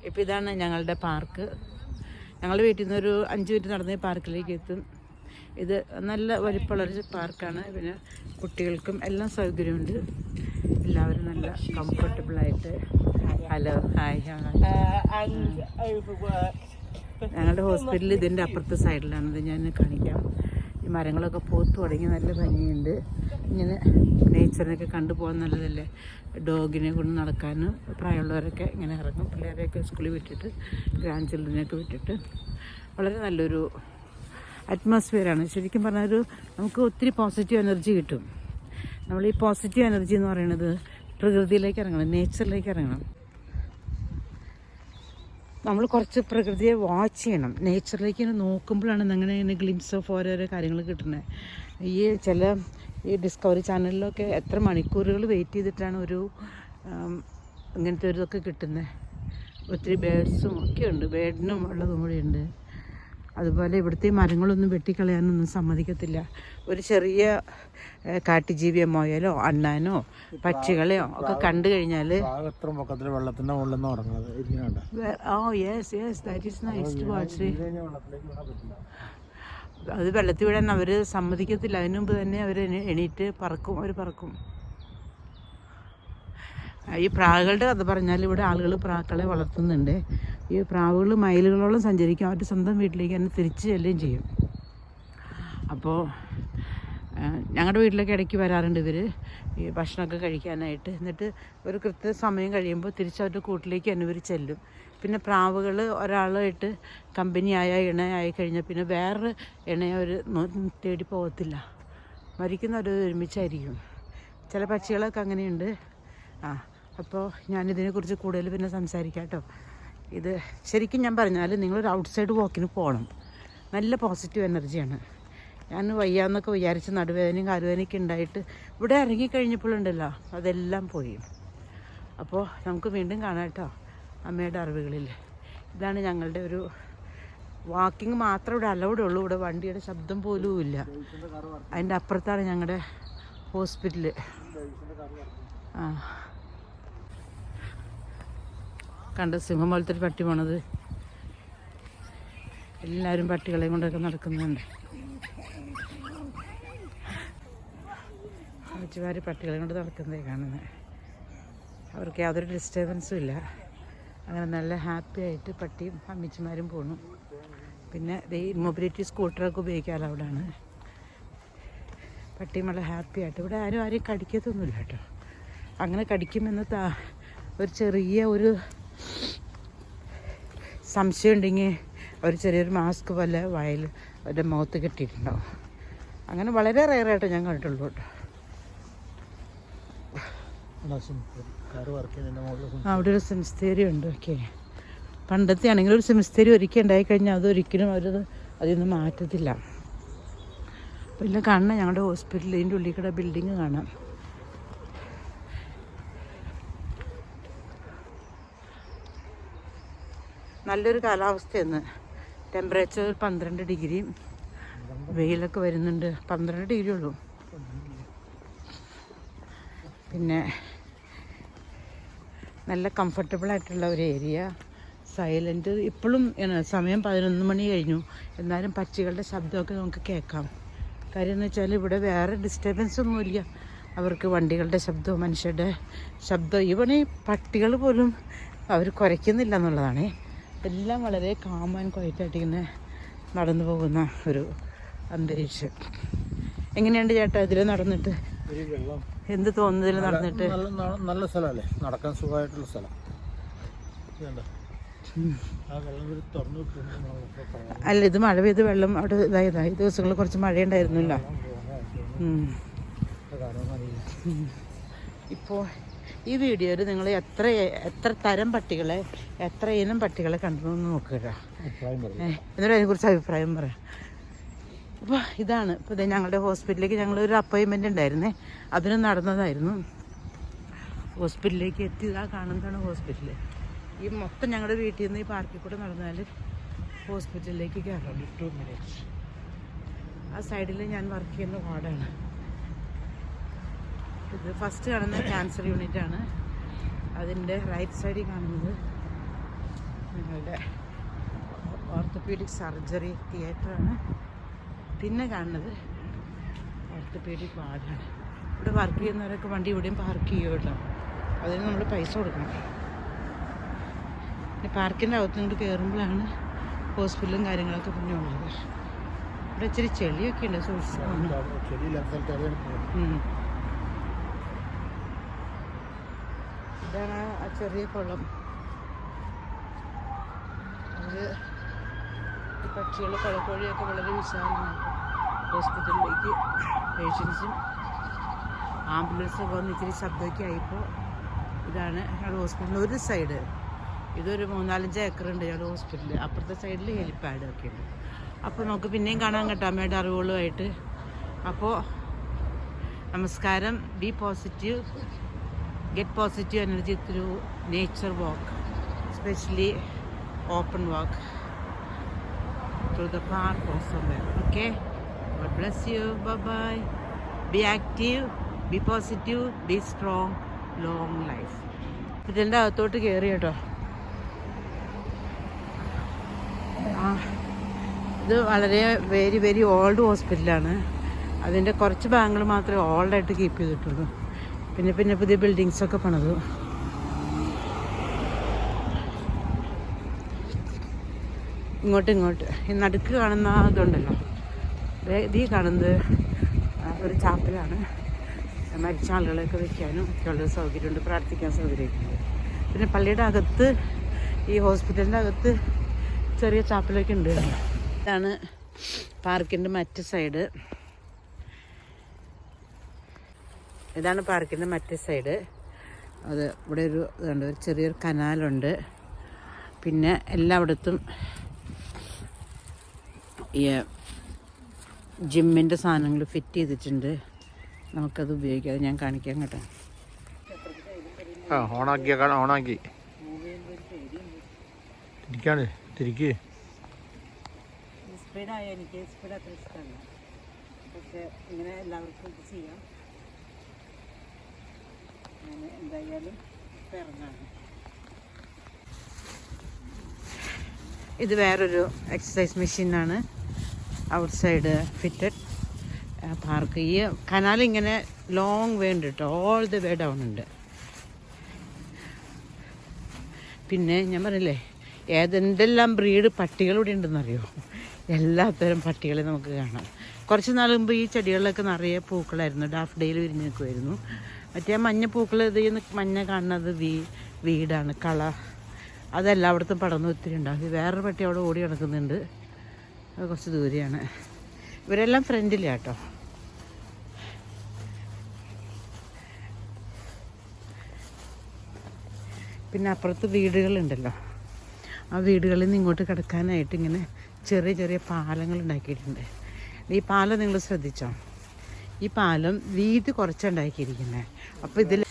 ഇപ്പോൾ ഇതാണ് ഞങ്ങളുടെ പാർക്ക്. ഞങ്ങളുടെ വീട്ടിൽ നിന്ന് ഒരു 5 മിനിറ്റ് നടന്ന് പാർക്കിലേക്ക് എത്തും. ഇത് നല്ല വലിപ്പമുള്ളൊരു പാർക്കാണ്. പിന്നെ കുട്ടികൾക്കും എല്ലാം സൗകര്യമുണ്ട്. എല്ലാവരും നല്ല കംഫർട്ടബിളായിട്ട്. Hello, hi. ഞങ്ങളുടെ ഹോസ്പിറ്റൽ ഇതിൻ്റെ അപ്പുറത്തെ സൈഡിലാണത്. ഞാൻ കാണിക്കാം. ഈ മരങ്ങളൊക്കെ പൂത്ത് തുടങ്ങി നല്ല ഭംഗിയുണ്ട്. ഇങ്ങനെ നേച്ചറിനൊക്കെ കണ്ടുപോകാൻ നല്ലതല്ലേ. ഡോഗിനെ കൊണ്ട് നടക്കാനും പ്രായമുള്ളവരൊക്കെ ഇങ്ങനെ ഇറങ്ങും. പിള്ളേരെയൊക്കെ സ്കൂളിൽ വിട്ടിട്ട് ഗ്രാൻഡ് ചിൽഡ്രനെയൊക്കെ വിട്ടിട്ട് വളരെ നല്ലൊരു അറ്റ്മോസ്ഫിയറാണ്. ശരിക്കും പറഞ്ഞാൽ നമുക്ക് ഒത്തിരി പോസിറ്റീവ് എനർജി കിട്ടും. നമ്മൾ ഈ പോസിറ്റീവ് എനർജി എന്ന് പറയുന്നത് പ്രകൃതിയിലേക്ക് ഇറങ്ങണം, നേച്ചറിലേക്ക് ഇറങ്ങണം. നമ്മൾ കുറച്ച് പ്രകൃതിയെ വാച്ച് ചെയ്യണം. നേച്ചറിലേക്ക് നോക്കുമ്പോഴാണ് അങ്ങനെ ഗ്ലിംസ് ഓഫ് ഓരോരോ കാര്യങ്ങൾ കിട്ടുന്നത്. ഈ ഡിസ്കവറി ചാനലിലൊക്കെ എത്ര മണിക്കൂറുകൾ വെയിറ്റ് ചെയ്തിട്ടാണ് ഇങ്ങനത്തെ ഒരു ഇതൊക്കെ കിട്ടുന്നത്. ഒത്തിരി ബേഡ്സും ഒക്കെ ഉണ്ട്, ബേഡിനും ഉള്ളതും കൂടി ഉണ്ട്. അതുപോലെ ഇവിടുത്തെ മരങ്ങളൊന്നും വെട്ടിക്കളയാനൊന്നും സമ്മതിക്കത്തില്ല. ഒരു ചെറിയ കാട്ടുജീവിയോ മുയലോ അണ്ണാനോ പക്ഷികളെയോ ഒക്കെ കണ്ടു കഴിഞ്ഞാൽ അത് വെള്ളത്തിൽ വിടാൻ അവർ സമ്മതിക്കത്തില്ല. അതിനു മുമ്പ് തന്നെ അവർ എണീറ്റ് പറക്കും. ഈ പ്രാവുകളുടെ കഥ പറഞ്ഞാൽ ഇവിടെ ആളുകൾ പ്രാക്കളെ വളർത്തുന്നുണ്ട്. ഈ പ്രാവുകൾ മൈലുകളോളം സഞ്ചരിക്കും. അവരുടെ സ്വന്തം വീട്ടിലേക്ക് തന്നെ തിരിച്ചു ചെല്ലുകയും ചെയ്യും. അപ്പോൾ ഞങ്ങളുടെ വീട്ടിലേക്ക് ഇടയ്ക്ക് വരാറുണ്ട് ഇവർ ഈ ഭക്ഷണമൊക്കെ കഴിക്കാനായിട്ട്. എന്നിട്ട് ഒരു കൃത്യ സമയം കഴിയുമ്പോൾ തിരിച്ചവരുടെ കൂട്ടിലേക്ക് തന്നെ ഇവർ ചെല്ലും. പിന്നെ പ്രാവുകൾ ഒരാളായിട്ട് ഇണയായി കഴിഞ്ഞാൽ പിന്നെ വേറൊരു ഇണയെ അവർ തേടി പോകത്തില്ല. മരിക്കുന്നവർ ഒരുമിച്ചായിരിക്കും. ചില പക്ഷികളൊക്കെ അങ്ങനെയുണ്ട്. അപ്പോൾ ഞാനിതിനെക്കുറിച്ച് കൂടുതൽ പിന്നെ സംസാരിക്കാം കേട്ടോ. ഇത് ശരിക്കും ഞാൻ പറഞ്ഞാൽ നിങ്ങളൊരു ഔട്ട്സൈഡ് വാക്കിന് പോകണം. നല്ല പോസിറ്റീവ് എനർജിയാണ്. ഞാൻ വയ്യാന്നൊക്കെ വിചാരിച്ച് നടുവേദനയും കാലുവേദനയൊക്കെ ഉണ്ടായിട്ട് ഇവിടെ ഇറങ്ങിക്കഴിഞ്ഞപ്പോഴുണ്ടല്ലോ അതെല്ലാം പോയി. അപ്പോൾ നമുക്ക് വീണ്ടും കാണാം കേട്ടോ അമ്മയുടെ അറിവുകളിൽ. ഇതാണ് ഞങ്ങളുടെ ഒരു വാക്കിംഗ് മാത്രം ഇവിടെ അലൗഡ് ഉള്ളൂ. ഇവിടെ വണ്ടിയുടെ ശബ്ദം പോലും ഇല്ല. അതിൻ്റെ അപ്പുറത്താണ് ഞങ്ങളുടെ ഹോസ്പിറ്റല്. കണ്ട സിംഹം പോലത്തെ ഒരു പട്ടി പോണത്. എല്ലാവരും പട്ടികളെയും കൊണ്ടൊക്കെ നടക്കുന്നുണ്ട്. അമ്മച്ചിമാർ പട്ടികളെ കൊണ്ട് നടക്കുന്നതേ കാണുന്നത്. അവർക്ക് യാതൊരു ഡിസ്റ്റർബൻസും ഇല്ല. അങ്ങനെ നല്ല ഹാപ്പി ആയിട്ട് പട്ടിയും അമ്മച്ചിമാരും പോണു. പിന്നെ ഈ മൊബിലിറ്റി സ്കൂട്ടറൊക്കെ ഉപയോഗിക്കാമല്ലോ അവിടെയാണ്. പട്ടിയും വളരെ ഹാപ്പി ആയിട്ട്. ഇവിടെ ആരെയും കടിക്കത്തൊന്നുമില്ല കേട്ടോ. അങ്ങനെ കടിക്കുമെന്ന് ഒരു ചെറിയ സംശയം ഉണ്ടെങ്കിൽ അവർ ചെറിയൊരു മാസ്ക് പോലെ അവരുടെ മുഖത്ത് കെട്ടിയിട്ടുണ്ടാവും. അങ്ങനെ വളരെ റെയറായിട്ട് ഞാൻ കണ്ടിട്ടുള്ളൂ കേട്ടോ. അവിടെ ഒരു സെമിസ്റ്റേരി ഉണ്ട്. ഓക്കെ, പണ്ടത്തെ ആണെങ്കിൽ ഒരു സെമിസ്റ്റേരി ഒരിക്കൽ ഉണ്ടായിക്കഴിഞ്ഞാൽ അതൊരിക്കലും അതിൽ നിന്ന് മാറ്റത്തില്ല. പിന്നെ കാണണം ഞങ്ങളുടെ ഹോസ്പിറ്റലിൻ്റെ ഉള്ളിൽ കൂടെ ബിൽഡിങ് കാണാം. നല്ലൊരു കാലാവസ്ഥയെന്ന്. ടെമ്പറേച്ചർ 12 ഡിഗ്രിയും വെയിലൊക്കെ വരുന്നുണ്ട്. 12 ഡിഗ്രി ഉള്ളൂ. പിന്നെ നല്ല കംഫർട്ടബിളായിട്ടുള്ള ഒരു ഏരിയ, സൈലൻറ്റ്. ഇപ്പോഴും സമയം 11 മണി കഴിഞ്ഞു. എന്നാലും പക്ഷികളുടെ ശബ്ദമൊക്കെ നമുക്ക് കേൾക്കാം. കാര്യം എന്ന് വെച്ചാൽ ഇവിടെ വേറെ ഡിസ്റ്റർബൻസ് ഒന്നുമില്ല. അവർക്ക് വണ്ടികളുടെ ശബ്ദവും മനുഷ്യരുടെ ശബ്ദം, ഈവൻ ഈ പട്ടികൾ പോലും അവർ കുരയ്ക്കുന്നില്ല എന്നുള്ളതാണ്. എല്ലാം വളരെ കാം ആൻഡ് ക്വയറ്റായിട്ട് ഇങ്ങനെ നടന്നു പോകുന്ന ഒരു അന്തരീക്ഷം. എങ്ങനെയുണ്ട് ചേട്ടാ ഇതിൽ നടന്നിട്ട്? എന്ത് തോന്നുന്നതിൽ നടന്നിട്ട്? നല്ല സ്ഥലമല്ലേ, നടക്കാൻ സുഖമായിട്ടുള്ള സ്ഥലം. അല്ല, ഇത് മഴ പെയ്ത് വെള്ളം അവിടെ ഇതായതാ. ഈ ദിവസങ്ങളിൽ കുറച്ച് മഴയുണ്ടായിരുന്നല്ലോ. ഇപ്പോൾ ഈ വീഡിയോയിൽ നിങ്ങൾ എത്ര തരം പട്ടികളെ, എത്ര ഇനം പട്ടികളെ കണ്ടു എന്ന് നോക്കുക. എന്നിട്ട് അതിനെക്കുറിച്ച് അഭിപ്രായം പറയാം. അപ്പോൾ ഇതാണ് ഇപ്പോൾ ഞങ്ങളുടെ ഹോസ്പിറ്റലിലേക്ക് ഞങ്ങളൊരു അപ്പോയിൻമെൻ്റ് ഉണ്ടായിരുന്നേ. അതിന് നടന്നതായിരുന്നു. ഹോസ്പിറ്റലിലേക്ക് എത്തി. ഇതാ കാണുന്നതാണ് ഹോസ്പിറ്റൽ. ഈ മൊത്തം ഞങ്ങളുടെ വീട്ടിൽ നിന്ന് ഈ പാർക്കിൽ കൂടെ നടന്നാൽ ഹോസ്പിറ്റലിലേക്ക് കയറാം. 2 മിനിറ്റ്സ്. ആ സൈഡിൽ ഞാൻ വർക്ക് ചെയ്യുന്ന വാർഡാണ് ഇത്. ഫസ്റ്റ് കാണുന്ന ക്യാൻസർ യൂണിറ്റാണ്. അതിൻ്റെ റൈറ്റ് സൈഡിൽ കാണുന്നത് ഞങ്ങളുടെ ഓർത്തോപീഡിക് സർജറി തിയേറ്ററാണ്. പിന്നെ കാണുന്നത് ഓർത്തോപീഡിക് വാർഡാണ്. ഇവിടെ വർക്ക് ചെയ്യുന്നവരൊക്കെ വണ്ടി ഇവിടെയും പാർക്ക് ചെയ്യുമല്ലോ, അതിന് നമ്മൾ പൈസ കൊടുക്കണം. പിന്നെ പാർക്കിൻ്റെ അകത്ത് ഇങ്ങോട്ട് കയറുമ്പോഴാണ് ഹോസ്പിറ്റലും കാര്യങ്ങളൊക്കെ പിന്നെ ഉള്ളത്. ഇവിടെ ഇച്ചിരി ചെളിയൊക്കെ ഉണ്ട്, സൂക്ഷിച്ചു. ഇതാണ് ആ ചെറിയ കുളം. അത് ഈ പക്ഷികൾ കുളക്കോഴിയൊക്കെ വളരെ വിശാലമാണ്. ഹോസ്പിറ്റലിലേക്ക് പേഷ്യൻസും ആംബുലൻസൊക്കെ വന്ന് ഇച്ചിരി ശബ്ദമൊക്കെ ആയിപ്പോൾ ഇതാണ് ഞങ്ങളുടെ ഹോസ്പിറ്റലിൽ ഒരു സൈഡ്. ഇതൊരു 4-5 ഏക്കറുണ്ട് ഞങ്ങളുടെ ഹോസ്പിറ്റലിൽ. അപ്പുറത്തെ സൈഡിൽ ഹെലിപ്പാഡ് ഒക്കെ ഉണ്ട്. അപ്പോൾ നമുക്ക് പിന്നെയും കാണാൻ കേട്ടോ അമ്മയുടെ അറിവുകളുമായിട്ട്. അപ്പോൾ നമസ്കാരം. B positive, get positive energy through nature walk, especially open walk through the park or somewhere. Okay, God bless you. Bye bye. Be active, be positive, be strong. Long life. ഇതിൻ്റെ അകത്തോട്ട് കയറി കേട്ടോ. ഇത് വളരെ വെരി വെരി ഓൾഡ് ഹോസ്പിറ്റലാണ്. അതിൻ്റെ കുറച്ച് ഭാഗങ്ങൾ മാത്രമേ ഓൾഡായിട്ട് കീപ്പ് ചെയ്തിട്ടുള്ളൂ. പിന്നെ പിന്നെ പുതിയ ബിൽഡിങ്സൊക്കെ പണിതു. ഇങ്ങോട്ട് ഈ നടുക്ക് കാണുന്ന ഇതുണ്ടല്ലോ, ഈ കാണുന്നത് ഒരു ചാപ്പലാണ്. മരിച്ച ആളുകളെയൊക്കെ വയ്ക്കാനും ഒക്കെയുള്ള സൗകര്യമുണ്ട്, പ്രാർത്ഥിക്കാൻ സൗകര്യമൊക്കെ. പിന്നെ പള്ളിയുടെ അകത്ത്, ഈ ഹോസ്പിറ്റലിൻ്റെ അകത്ത് ചെറിയ ചാപ്പലൊക്കെ ഉണ്ട്. ഇതാണ് പാർക്കിൻ്റെ മറ്റു സൈഡ്. ഇതാണ് പാർക്കിൻ്റെ മറ്റേ സൈഡ്. അത് ഇവിടെ ഒരു ഇതുണ്ട്, ഒരു ചെറിയൊരു കനാലുണ്ട്. പിന്നെ എല്ലായിടത്തും ഈ ജിമ്മിൻ്റെ സാധനങ്ങൾ ഫിറ്റ് ചെയ്തിട്ടുണ്ട്. നമുക്കത് ഉപയോഗിക്കാം. ഞാൻ കാണിക്കാം കേട്ടോ. ഓണാക്കി തിരിക്ക്. സ്പീഡായ എനിക്ക് സ്പീഡ് അത്ര ഇഷ്ടമല്ല, പക്ഷേ ഇങ്ങനെ എല്ലാവർക്കും ഇത് ചെയ്യാം. ഞാൻ എന്തായാലും ഇറങ്ങാണ്. ഇത് വേറൊരു എക്സസൈസ് മെഷീനാണ്, ഔട്ട് സൈഡ് ഫിറ്റഡ് പാർക്ക്. ഈ കനാൽ ഇങ്ങനെ ലോങ് വേ ഉണ്ട് കേട്ടോ, ഓൾ ദ വേ ഡൗൺ ഉണ്ട്. പിന്നെ ഞാൻ പറഞ്ഞില്ലേ എന്തെല്ലാം ബ്രീഡ് പട്ടികളിവിടെ ഉണ്ടെന്നറിയോ. എല്ലാത്തരം പട്ടികളെ നമുക്ക് കാണാം. കുറച്ച് നാൾ മുമ്പ് ഈ ചെടികളിലൊക്കെ നിറയെ പൂക്കളായിരുന്നു, ഡാഫ്ഡെയിൽ വിരിഞ്ഞ് നിൽക്കുമായിരുന്നു. മറ്റേ മഞ്ഞ പൂക്കൾ, ഇത് മഞ്ഞ കാണുന്നത് വീടാണ്, കള. അതെല്ലായിടത്തും പടർന്ന് ഒത്തിരി ഉണ്ടാകും. വേറൊരു പട്ടി അവിടെ ഓടി കിടക്കുന്നുണ്ട്, അത് കുറച്ച് ദൂരെയാണ്. ഇവരെല്ലാം ഫ്രണ്ടിലാട്ടോ. പിന്നെ അപ്പുറത്ത് വീടുകളുണ്ടല്ലോ, ആ വീടുകളിൽ നിന്ന് ഇങ്ങോട്ട് കിടക്കാനായിട്ട് ഇങ്ങനെ ചെറിയ ചെറിയ പാലങ്ങൾ ഉണ്ടാക്കിയിട്ടുണ്ട്. ഈ പാലം നിങ്ങൾ ശ്രദ്ധിച്ചോ, ഈ പാലം വീതി കുറച്ചുണ്ടാക്കിയിരിക്കുന്നത്. അപ്പോൾ ഇതിൽ